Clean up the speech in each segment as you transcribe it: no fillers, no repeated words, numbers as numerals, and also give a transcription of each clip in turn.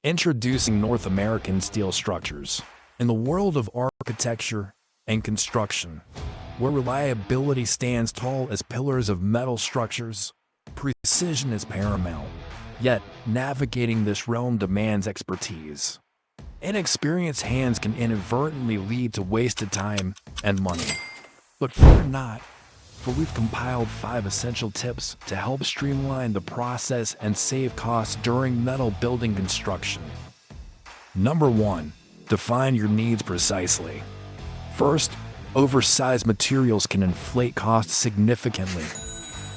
Introducing North American Steel Structures. In the world of architecture and construction, where reliability stands tall as pillars of metal structures, precision is paramount. Yet, navigating this realm demands expertise. Inexperienced hands can inadvertently lead to wasted time and money. But fear not, for we've compiled 5 essential tips to help streamline the process and save costs during metal building construction. Number 1. Define your needs precisely. First, oversized materials can inflate costs significantly.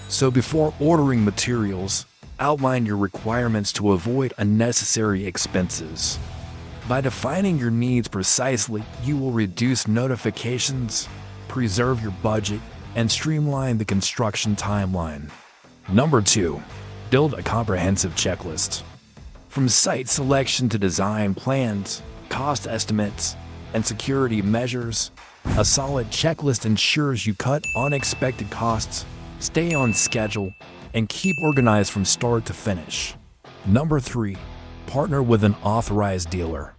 So before ordering materials, outline your requirements to avoid unnecessary expenses. By defining your needs precisely, you will reduce notifications, preserve your budget, and streamline the construction timeline. Number 2. Build a comprehensive checklist. From site selection to design plans, cost estimates, and security measures, a solid checklist ensures you cut unexpected costs, stay on schedule, and keep organized from start to finish. Number 3. Partner with an authorized dealer.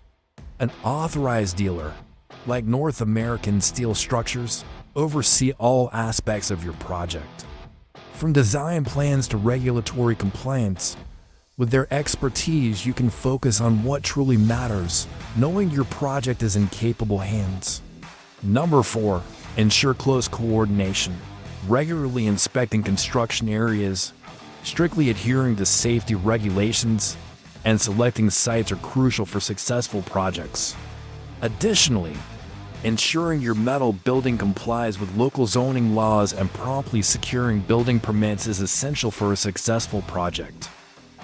An authorized dealer, like North American Steel Structures, oversee all aspects of your project. From design plans to regulatory compliance, with their expertise you can focus on what truly matters, knowing your project is in capable hands. Number 4. Ensure close coordination. Regularly inspecting construction areas, strictly adhering to safety regulations, and selecting sites are crucial for successful projects. Additionally, ensuring your metal building complies with local zoning laws and promptly securing building permits is essential for a successful project.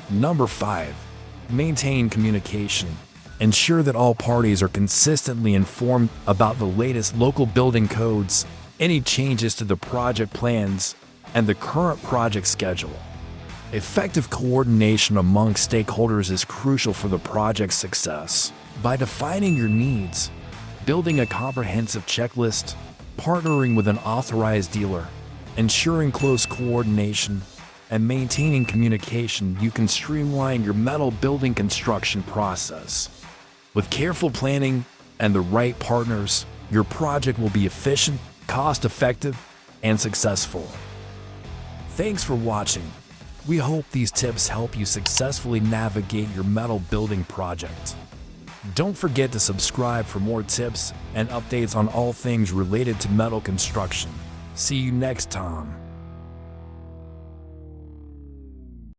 Number 5. Maintain communication. Ensure that all parties are consistently informed about the latest local building codes, any changes to the project plans, and the current project schedule. Effective coordination among stakeholders is crucial for the project's success. By defining your needs, building a comprehensive checklist, partnering with an authorized dealer, ensuring close coordination, and maintaining communication, you can streamline your metal building construction process. With careful planning and the right partners, your project will be efficient, cost-effective, and successful. Thanks for watching. We hope these tips help you successfully navigate your metal building project. Don't forget to subscribe for more tips and updates on all things related to metal construction. See you next time.